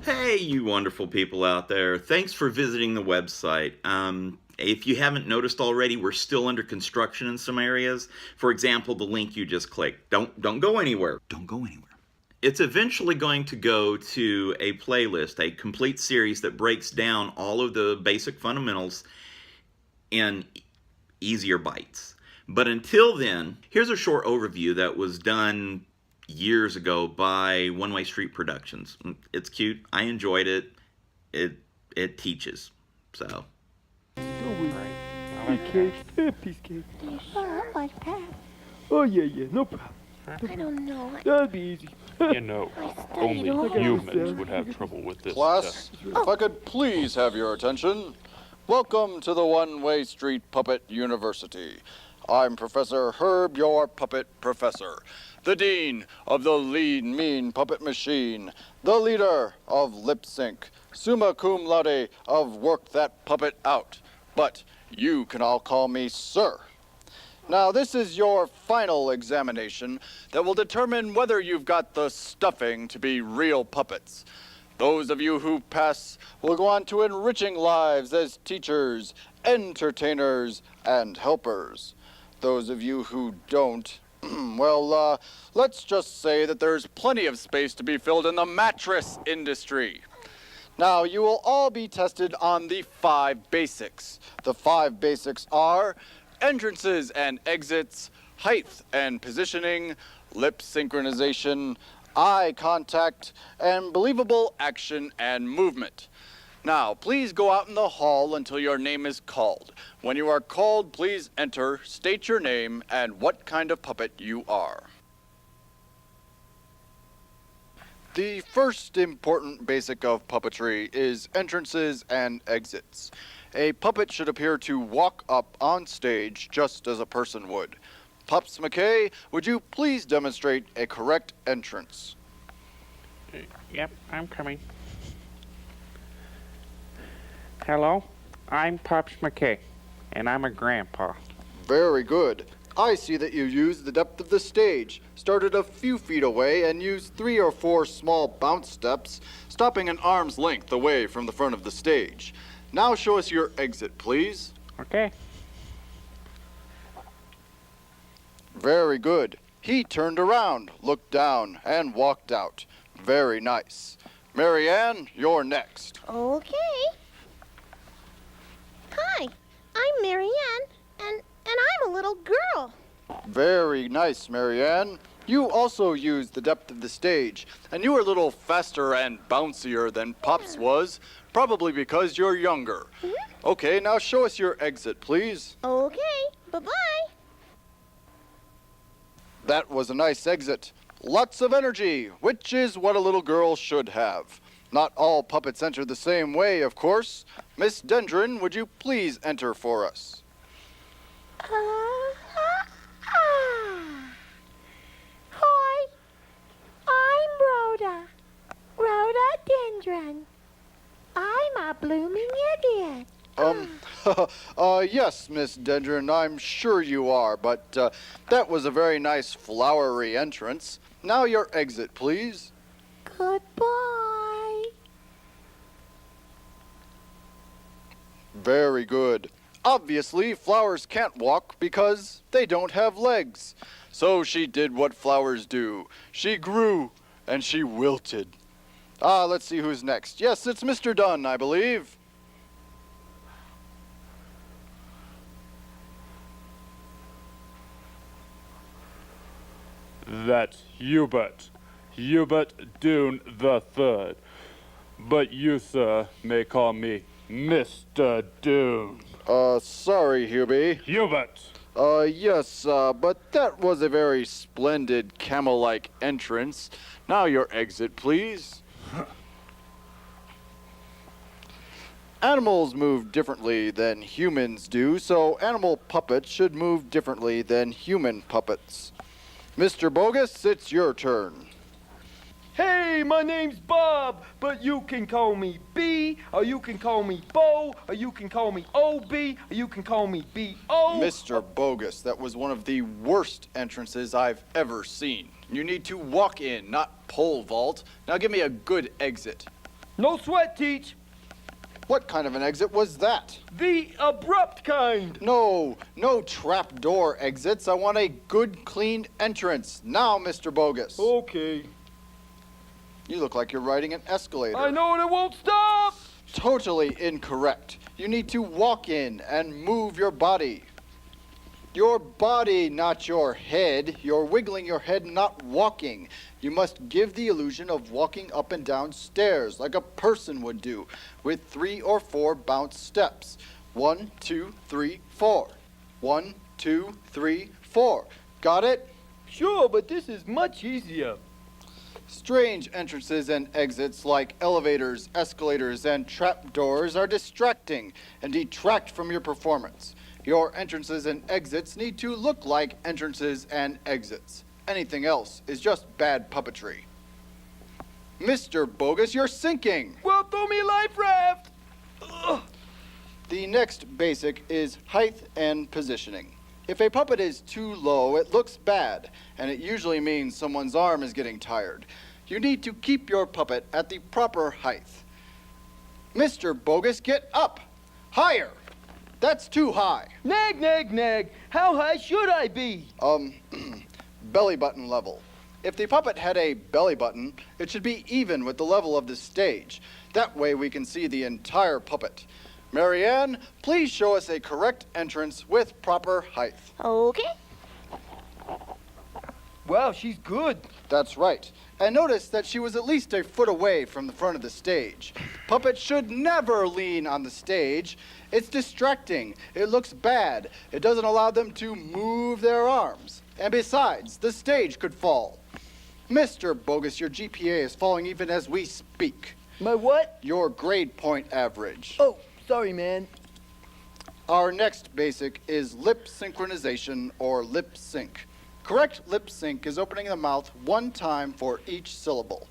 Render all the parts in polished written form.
Hey, you wonderful people out there. Thanks for visiting the website. If you haven't noticed already, we're still under construction in some areas. For example, the link you just clicked. Don't go anywhere. Don't go anywhere. It's eventually going to go to a playlist, a complete series that breaks down all of the basic fundamentals in easier bites. But until then, here's a short overview that was done years ago by One Way Street Productions. It's cute. I enjoyed it. It teaches. So. Piece cake. Piece cake. Do you sure like that? Oh, yeah, no problem. I don't know. That'll be easy. You know, only all humans would have trouble with this Class, stuff. if I could please have your attention. Welcome to the One Way Street Puppet University. I'm Professor Herb, your puppet professor, the dean of the lean, mean puppet machine, the leader of lip sync, summa cum laude of work that puppet out. But you can all call me sir. Now, this is your final examination that will determine whether you've got the stuffing to be real puppets. Those of you who pass will go on to enriching lives as teachers, entertainers, and helpers. Those of you who don't, well, let's just say that there's plenty of space to be filled in the mattress industry. Now, you will all be tested on the 5 basics. The 5 basics are entrances and exits, height and positioning, lip synchronization, eye contact, and believable action and movement. Now, please go out in the hall until your name is called. When you are called, please enter, state your name, and what kind of puppet you are. The first important basic of puppetry is entrances and exits. A puppet should appear to walk up on stage just as a person would. Pups McKay, would you please demonstrate a correct entrance? Yep, I'm coming. Hello, I'm Pops McKay, and I'm a grandpa. Very good. I see that you used the depth of the stage, started a few feet away, and used 3 or 4 small bounce steps, stopping an arm's length away from the front of the stage. Now show us your exit, please. Okay. Very good. He turned around, looked down, and walked out. Very nice. Marianne, you're next. Okay. Hi, I'm Marianne, and I'm a little girl. Very nice, Marianne. You also used the depth of the stage, and you were a little faster and bouncier than Pops was, probably because you're younger. Okay, now show us your exit, please. Okay, bye-bye. That was a nice exit. Lots of energy, which is what a little girl should have. Not all puppets enter the same way, of course. Miss Dendron, would you please enter for us? Hi, I'm Rhoda. Rhododendron. I'm a blooming idiot. Yes, Miss Dendron, I'm sure you are, but that was a very nice flowery entrance. Now your exit, please. Goodbye. Very good. Obviously, flowers can't walk because they don't have legs. So she did what flowers do. She grew, and she wilted. Let's see who's next. Yes, it's Mr. Dunn, I believe. That's Hubert. Hubert Dune the Third. But you, sir, may call me Mr. Dune. Sorry, Hubie. Hubert! Yes, but that was a very splendid camel-like entrance. Now your exit, please. Animals move differently than humans do, so animal puppets should move differently than human puppets. Mr. Bogus, it's your turn. Hey, my name's Bob, but you can call me B, or you can call me Bo, or you can call me OB, or you can call me B.O. Mr. Bogus, that was one of the worst entrances I've ever seen. You need to walk in, not pole vault. Now give me a good exit. No sweat, Teach. What kind of an exit was that? The abrupt kind. No trapdoor exits. I want a good, clean entrance. Now, Mr. Bogus. Okay. You look like you're riding an escalator. I know, and it won't stop. Totally incorrect. You need to walk in and move your body. Your body, not your head. You're wiggling your head, not walking. You must give the illusion of walking up and down stairs like a person would do, with 3 or 4 bounce steps. 1, 2, 3, 4. 1, 2, 3, 4. Got it? Sure, but this is much easier. Strange entrances and exits like elevators, escalators, and trapdoors are distracting and detract from your performance. Your entrances and exits need to look like entrances and exits. Anything else is just bad puppetry. Mr. Bogus, you're sinking! Well, throw me a life raft. Ugh. The next basic is height and positioning. If a puppet is too low, it looks bad, and it usually means someone's arm is getting tired. You need to keep your puppet at the proper height. Mr. Bogus, get up! Higher! That's too high. Nag, nag, nag. How high should I be? Belly button level. If the puppet had a belly button, it should be even with the level of the stage. That way we can see the entire puppet. Marianne, please show us a correct entrance with proper height. Okay. Wow, she's good. That's right. And notice that she was at least a foot away from the front of the stage. Puppets should never lean on the stage. It's distracting. It looks bad. It doesn't allow them to move their arms. And besides, the stage could fall. Mr. Bogus, your GPA is falling even as we speak. My what? Your grade point average. Oh, sorry, man. Our next basic is lip synchronization or lip sync. Correct lip sync is opening the mouth 1 time for each syllable.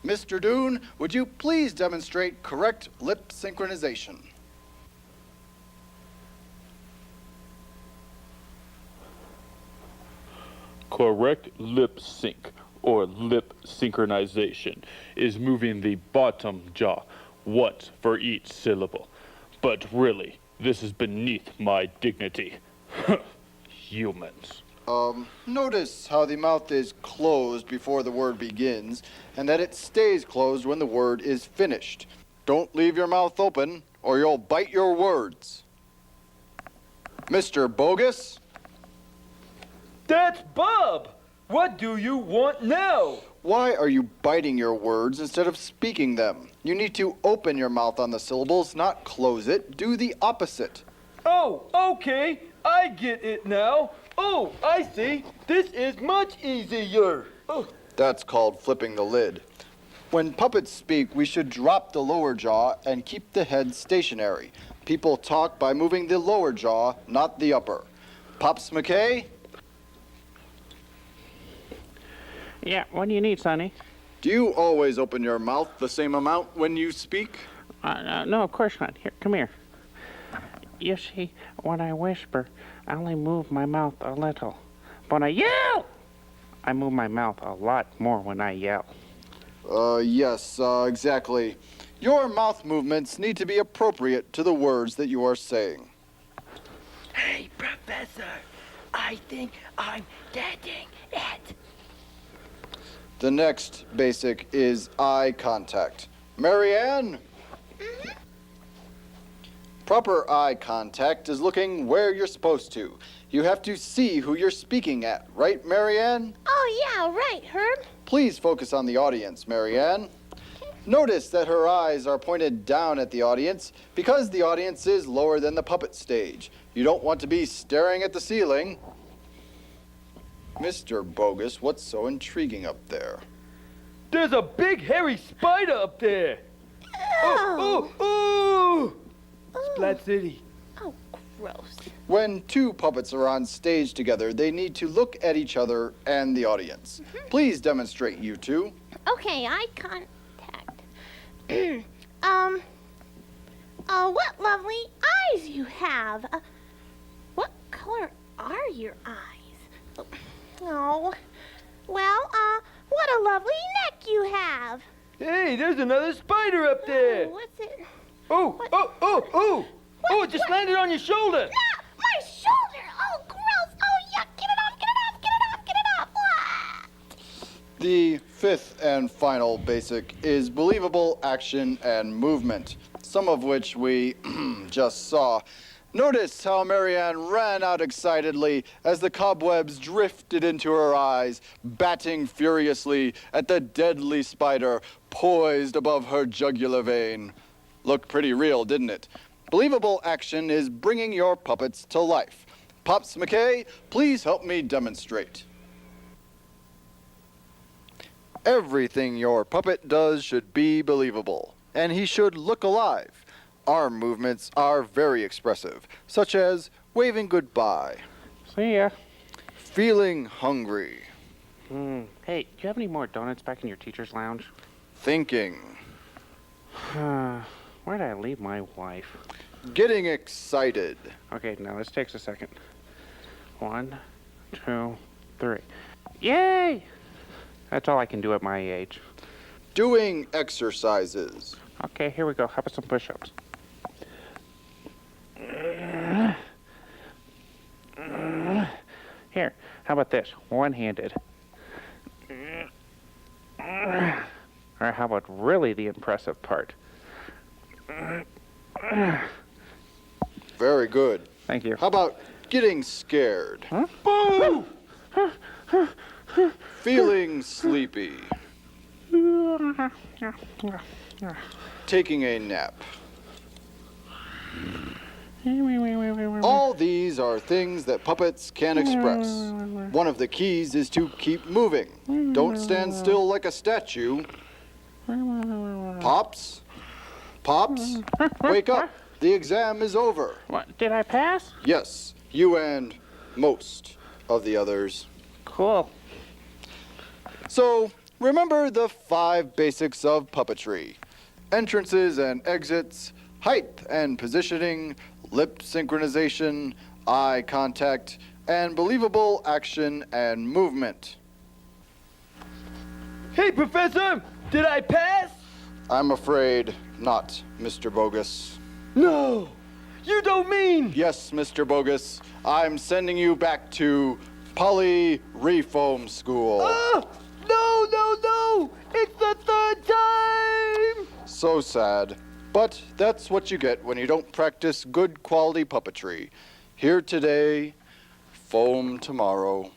Mr. Doon, would you please demonstrate correct lip synchronization? Correct lip sync or lip synchronization is moving the bottom jaw once for each syllable. But really, this is beneath my dignity. Humans. Notice how the mouth is closed before the word begins, and that it stays closed when the word is finished. Don't leave your mouth open, or you'll bite your words. Mr. Bogus? That's Bob. What do you want now? Why are you biting your words instead of speaking them? You need to open your mouth on the syllables, not close it. Do the opposite. Oh, okay. I get it now. Oh, I see. This is much easier. Oh. That's called flipping the lid. When puppets speak, we should drop the lower jaw and keep the head stationary. People talk by moving the lower jaw, not the upper. Pops McKay? Yeah, what do you need, Sonny? Do you always open your mouth the same amount when you speak? No, of course not. Here, come here. You see, when I whisper, I only move my mouth a little. But when I yell, I move my mouth a lot more when I yell. Yes, exactly. Your mouth movements need to be appropriate to the words that you are saying. Hey, Professor. I think I'm getting it. The next basic is eye contact. Marianne? Mm-hmm. Proper eye contact is looking where you're supposed to. You have to see who you're speaking at, right, Marianne? Oh, yeah, right, Herb. Please focus on the audience, Marianne. Notice that her eyes are pointed down at the audience because the audience is lower than the puppet stage. You don't want to be staring at the ceiling. Mr. Bogus, what's so intriguing up there? There's a big hairy spider up there. Oh, oh, oh! Splat City. Oh, gross. When 2 puppets are on stage together, they need to look at each other and the audience. Please demonstrate, you 2. Okay, eye contact. What lovely eyes you have. What color are your eyes? Oh, well, what a lovely neck you have. Hey, there's another spider up there. What's it? Oh, oh, oh, oh. Oh, it just landed on your shoulder. Ah, my shoulder! Oh, gross! Oh, yuck! Get it off! Get it off! Get it off! Get it off! Ah. The fifth and final basic is believable action and movement, some of which we just saw. Notice how Marianne ran out excitedly as the cobwebs drifted into her eyes, batting furiously at the deadly spider poised above her jugular vein. Looked pretty real, didn't it? Believable action is bringing your puppets to life. Pops McKay, please help me demonstrate. Everything your puppet does should be believable, and he should look alive. Arm movements are very expressive, such as waving goodbye, See ya. feeling hungry, Hey, do you have any more donuts back in your teacher's lounge? thinking, Where did I leave my wife? getting excited, Okay, now this takes a second. 1, 2, 3. Yay! That's all I can do at my age. doing exercises, Okay, here we go. How about some push-ups? Here, how about this? One-handed. Or how about really the impressive part? very good. Thank you. How about getting scared, Boo! feeling sleepy, taking a nap. All these are things that puppets can express. One of the keys is to keep moving. Don't stand still like a statue. Pops? Pops? Wake up. The exam is over. What, did I pass? Yes, you and most of the others. Cool. So, remember the 5 basics of puppetry: entrances and exits, height and positioning, lip synchronization, eye contact, and believable action and movement. Hey, Professor! Did I pass? I'm afraid not, Mr. Bogus. No! You don't mean! Yes, Mr. Bogus, I'm sending you back to Poly Refoam School. Oh! No, no, no! It's the 3rd time! So sad. But that's what you get when you don't practice good quality puppetry. Here today, foam tomorrow.